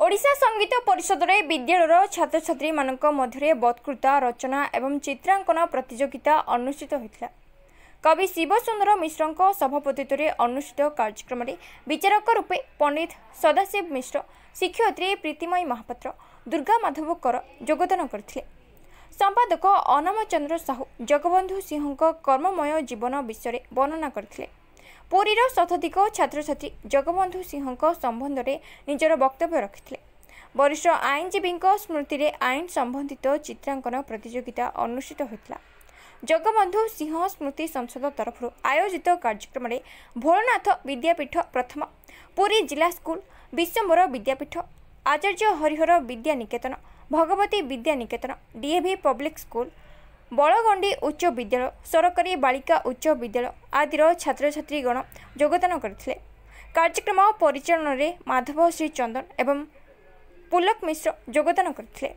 ओडिशा संगीत परिषद रे विद्यालय छात्र छात्री मानक मध्य बत्कृता रचना एवं चित्रांकन प्रतियोगिता अनुष्ठित होता। कवि शिवसुंदर मिश्र सभापतित्व में अनुष्ठित कार्यक्रम में विचारक रूपे पंडित सदाशिव मिश्र, शिक्षयित्री प्रीतिमयी महापात्र, दुर्गा माधव कर योगदान करथिले। संपादक अनमचंद्र साहू जगबंधु सिंह कर्ममय जीवन विषय वर्णना करथिले। पुरीर शताधिक छात्र छात्री जगबंधु सिंह संबंध में निजर वक्तव्य रखिथिले। वरिष्ठ आईनजीवी स्मृति में आईन संबंधित चित्रांकन प्रतियोगिता अनुष्ठित होता। जगबंधु सिंह स्मृति संसद तरफ आयोजित कार्यक्रम में भोलनाथ विद्यापीठ प्रथम, पुरी जिला स्कूल, विश्वम्बर विद्यापीठ, आचार्य Harihar Vidya Niketan, Bhagwati Vidya Niketan, DAV public school, बलगंडी उच्च विद्यालय, सरकारी बालिका उच्च विद्यालय आदिर छात्र छात्रीगण योगदान करथिले। कार्यक्रम परिचालन में माधव श्री चंदन एवं पुलक मिश्र योगदान करथिले।